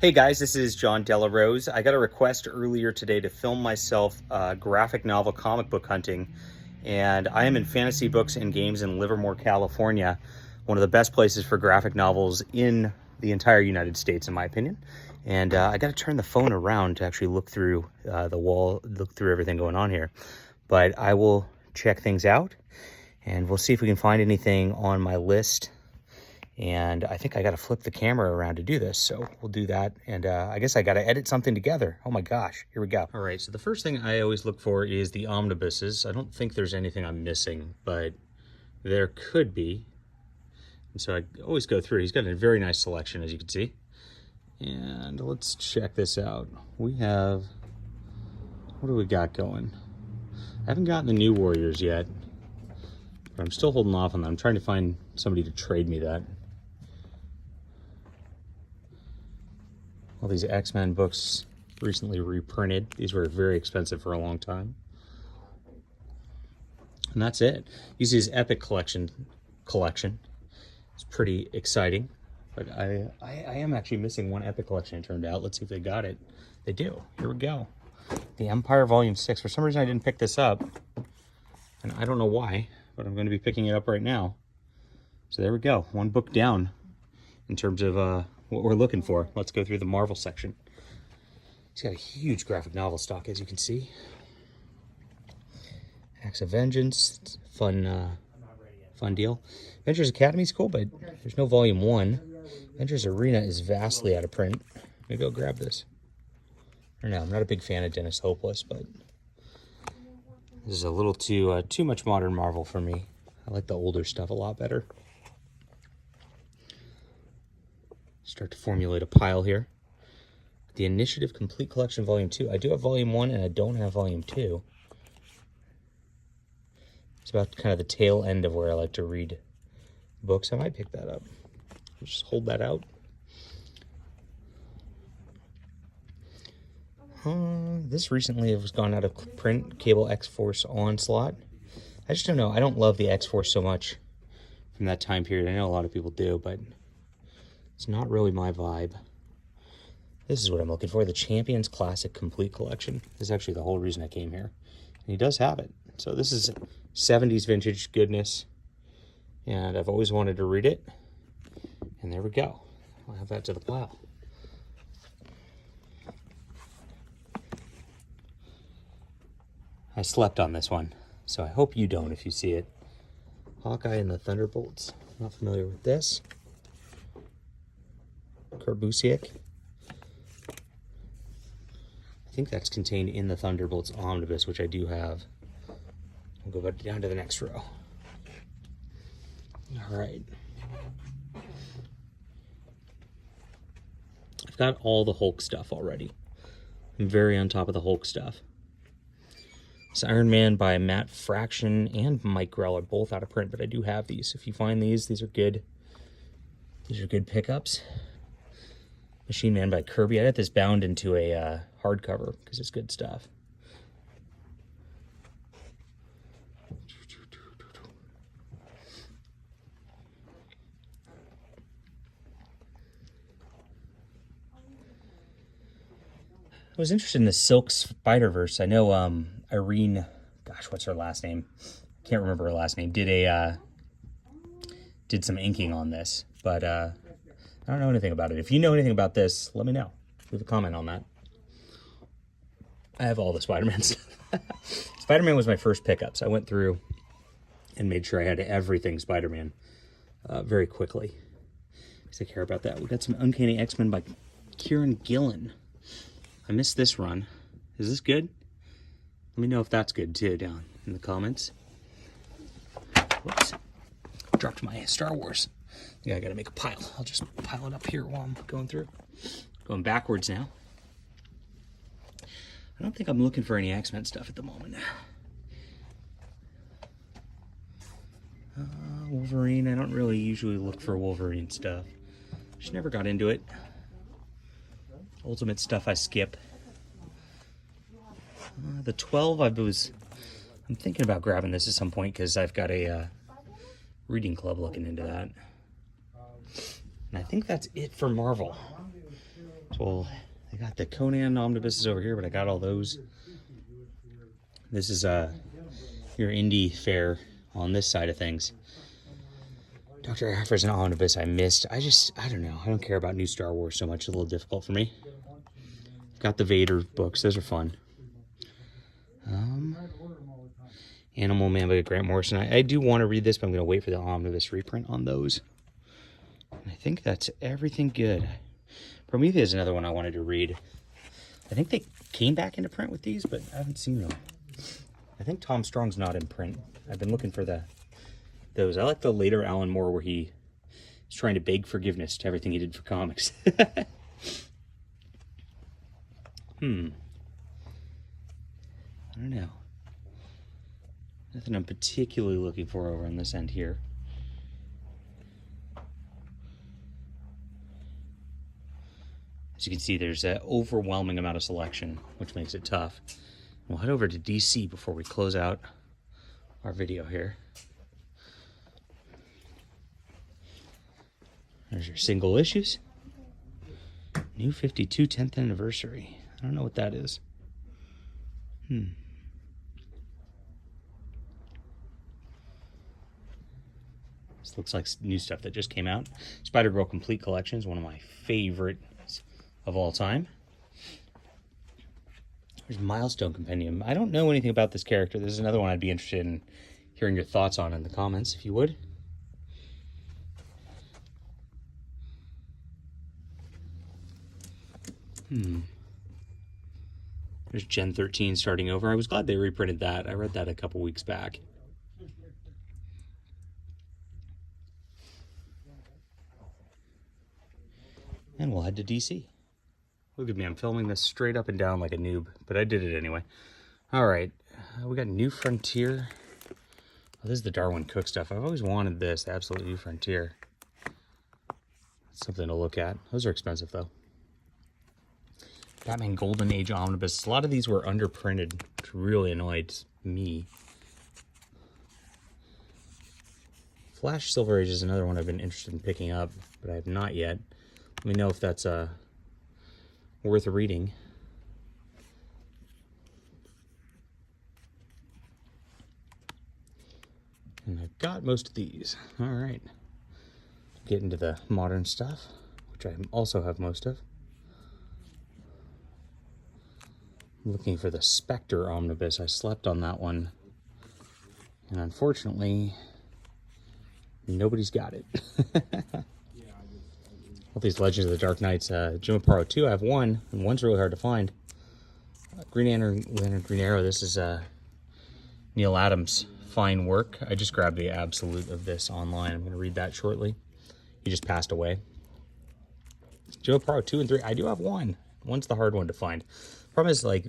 Hey guys, this is John Delarose. I got a request earlier today to film myself graphic novel comic book hunting, and I am in fantasy books and games in Livermore, California, one of the best places for graphic novels in the entire United States, in my opinion. And I got to turn the phone around to actually look through the wall, look through everything going on here. But I will check things out, and we'll see if we can find anything on my list. And I think I got to flip the camera around to do this, so we'll do that. And I guess I got to edit something together. Oh my gosh, here we go. All right, so the first thing I always look for is the omnibuses. I don't think there's anything I'm missing, but there could be. And so I always go through. He's got a very nice selection, as you can see. And let's check this out. We have, what do we got going? I haven't gotten the New Warriors yet, but I'm still holding off on that. I'm trying to find somebody to trade me that. All these X-Men books recently reprinted. These were very expensive for a long time. And that's it. Uses Epic collection. It's pretty exciting. But I am actually missing one Epic collection, it turned out. Let's see if they got it. They do. Here we go. The Empire Volume 6. For some reason I didn't pick this up. And I don't know why, but I'm going to be picking it up right now. So there we go. One book down in terms of what we're looking for. Let's go through the Marvel section. He's got a huge graphic novel stock, as you can see. Acts of Vengeance, fun deal. Avengers Academy is cool, but there's no volume 1. Avengers Arena is vastly out of print. Maybe I'll grab this. I don't know, I'm not a big fan of Dennis Hopeless, but this is a little too much modern Marvel for me. I like the older stuff a lot better. Start to formulate a pile here. The Initiative Complete Collection Volume 2. I do have Volume 1 and I don't have Volume 2. It's about kind of the tail end of where I like to read books. I might pick that up. Just hold that out. This recently has gone out of print. Cable X-Force Onslaught. I just don't know. I don't love the X-Force so much from that time period. I know a lot of people do, but it's not really my vibe. This is what I'm looking for. The Champions Classic Complete Collection. This is actually the whole reason I came here. And he does have it. So this is 70s vintage goodness. And I've always wanted to read it. And there we go. I'll add that to the pile. I slept on this one, so I hope you don't if you see it. Hawkeye and the Thunderbolts. Not familiar with this. Kerbusiek. I think that's contained in the Thunderbolts Omnibus, which I do have. We'll go down to the next row. All right. I've got all the Hulk stuff already. I'm very on top of the Hulk stuff. It's Iron Man by Matt Fraction and Mike Grell are both out of print, but I do have these. If you find these are good. These are good pickups. Machine Man by Kirby. I got this bound into a hardcover because it's good stuff. I was interested in the Silk Spider-Verse. I know Irene, gosh, what's her last name? Can't remember her last name. Did some inking on this, but I don't know anything about it. If you know anything about this, let me know. Leave a comment on that. I have all the Spider-Man stuff. Spider-Man was my first pickup, so I went through and made sure I had everything Spider-Man very quickly. Because I care about that. We got some Uncanny X-Men by Kieran Gillen. I missed this run. Is this good? Let me know if that's good too down in the comments. Whoops. Dropped my Star Wars. Yeah, I gotta make a pile. I'll just pile it up here while I'm going through. Going backwards now. I don't think I'm looking for any X-Men stuff at the moment. Wolverine. I don't really usually look for Wolverine stuff. Just never got into it. Ultimate stuff I skip. The 12, I'm thinking about grabbing this at some point because I've got a reading club looking into that. And I think that's it for Marvel. Well, I got the Conan Omnibuses over here, but I got all those. This is your indie fare on this side of things. Dr. Aphra's an omnibus I missed. I don't know. I don't care about new Star Wars so much. It's a little difficult for me. Got the Vader books. Those are fun. Animal Man by Grant Morrison. I do want to read this, but I'm going to wait for the omnibus reprint on those. And I think that's everything good. Prometheus is another one I wanted to read. I think they came back into print with these, but I haven't seen them. I think Tom Strong's not in print. I've been looking for those. I like the later Alan Moore where he is trying to beg forgiveness to everything he did for comics. I don't know. Nothing I'm particularly looking for over on this end here. As you can see, there's an overwhelming amount of selection, which makes it tough. We'll head over to DC before we close out our video here. There's your single issues. New 52 10th anniversary. I don't know what that is. This looks like new stuff that just came out. Spider-Girl Complete Collection is one of my favorites of all time. There's Milestone Compendium. I don't know anything about this character. This is another one I'd be interested in hearing your thoughts on in the comments, if you would. There's Gen 13 starting over. I was glad they reprinted that. I read that a couple weeks back. And we'll head to DC. Look at me, I'm filming this straight up and down like a noob, but I did it anyway. All right, we got New Frontier. Oh, this is the Darwin Cook stuff. I've always wanted this, the Absolute New Frontier. Something to look at. Those are expensive though. Batman Golden Age Omnibus. A lot of these were underprinted, which really annoyed me. Flash Silver Age is another one I've been interested in picking up, but I have not yet. Let me know if that's worth reading. And I've got most of these. All right. Get into the modern stuff, which I also have most of. I'm looking for the Spectre Omnibus. I slept on that one. And unfortunately, nobody's got it. All these Legends of the Dark Knights. Jim Aparo 2, I have one, and one's really hard to find. Green Lantern, Green Arrow. This is Neil Adams' fine work. I just grabbed the absolute of this online. I'm going to read that shortly. He just passed away. Jim Aparo 2 and 3. I do have one. One's the hard one to find. Problem is, like,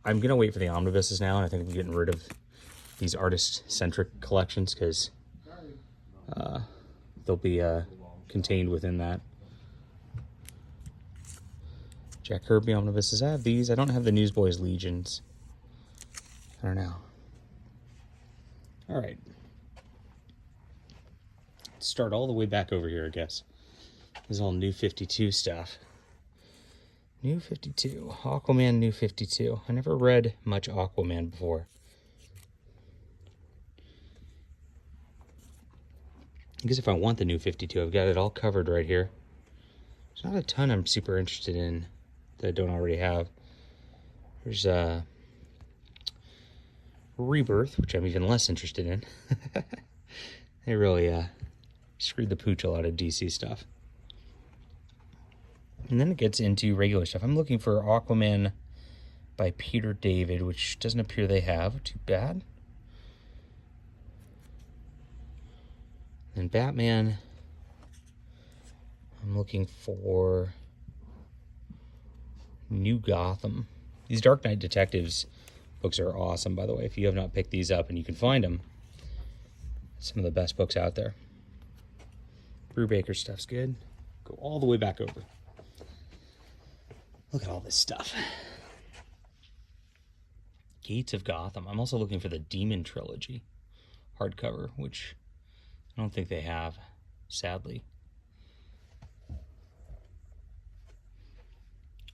I'm going to wait for the omnibuses now, and I think I'm getting rid of these artist-centric collections because they'll be contained within that. Jack Kirby omnibuses. I have these. I don't have the Newsboys Legions. I don't know. All right. Let's start all the way back over here, I guess. This is all New 52 stuff. New 52. Aquaman New 52. I never read much Aquaman before. I guess if I want the New 52, I've got it all covered right here. There's not a ton I'm super interested in that I don't already have. There's Rebirth, which I'm even less interested in. They really screwed the pooch a lot of DC stuff. And then it gets into regular stuff. I'm looking for Aquaman by Peter David, which doesn't appear they have. Too bad. And Batman, I'm looking for New Gotham. These Dark Knight Detectives books are awesome, by the way. If you have not picked these up and you can find them, some of the best books out there. Brubaker stuff's good. Go all the way back over. Look at all this stuff. Gates of Gotham. I'm also looking for the Demon Trilogy hardcover, which I don't think they have, sadly.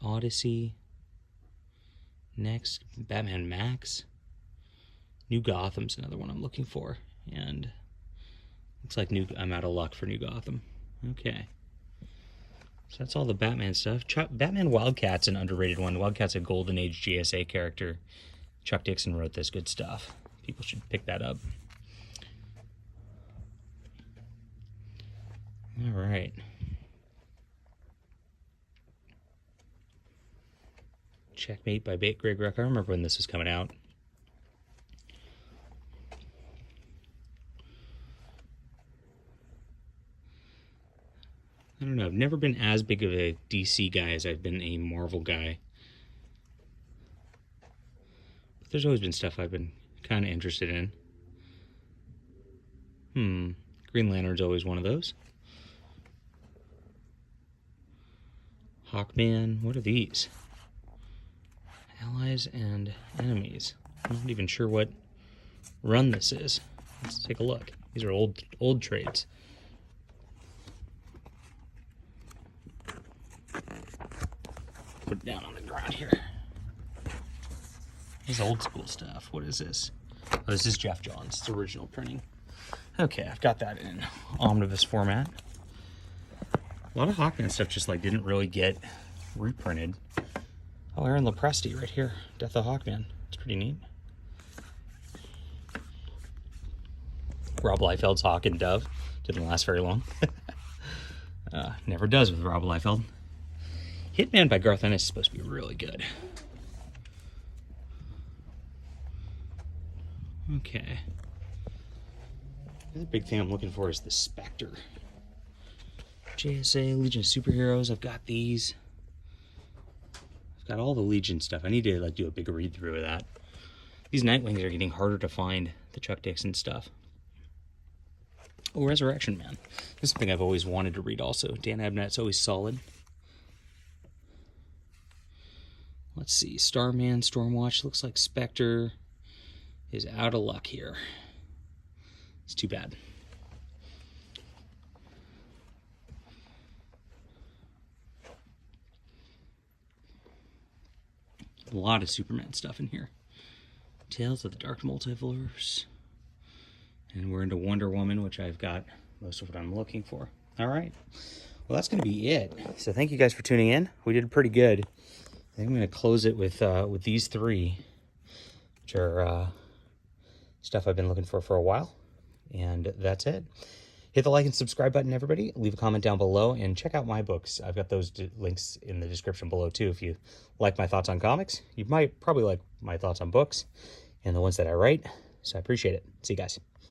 Odyssey. Next, Batman Max. New Gotham's another one I'm looking for. And looks like I'm out of luck for New Gotham. Okay. So that's all the Batman stuff. Batman Wildcat's an underrated one. Wildcat's a Golden Age GSA character. Chuck Dixon wrote this. Good stuff. People should pick that up. All right. Checkmate by Greg Ruck. I remember when this was coming out. I don't know. I've never been as big of a DC guy as I've been a Marvel guy. But there's always been stuff I've been kind of interested in. Green Lantern's always one of those. Hawkman. What are these? Allies and enemies. I'm not even sure what run this is. Let's take a look. These are old trades. Put it down on the ground here. This is old school stuff. What is this? Oh, this is Jeff Johns. It's original printing. Okay, I've got that in omnibus format. A lot of Hawkman stuff just like didn't really get reprinted. Oh, Aaron Lopresti right here. Death of Hawkman. It's pretty neat. Rob Liefeld's Hawk and Dove. Didn't last very long. Never does with Rob Liefeld. Hitman by Garth Ennis is supposed to be really good. Okay. The other big thing I'm looking for is the Spectre. JSA, Legion of Superheroes. I've got these. I've got all the Legion stuff. I need to do a big read through of that. These Nightwings are getting harder to find, the Chuck Dixon stuff. Oh, Resurrection Man. This is something I've always wanted to read also. Dan Abnett's always solid. Let's see. Starman, Stormwatch. Looks like Spectre is out of luck here. It's too bad. A lot of Superman stuff in here. Tales of the Dark Multiverse. And we're into Wonder Woman, which I've got most of what I'm looking for. All right. Well, that's going to be it. So thank you guys for tuning in. We did pretty good. I think I'm going to close it with these three, which are stuff I've been looking for a while. And that's it. Hit the like and subscribe button, everybody. Leave a comment down below and check out my books. I've got those links in the description below, too. If you like my thoughts on comics, you might probably like my thoughts on books and the ones that I write. So I appreciate it. See you guys.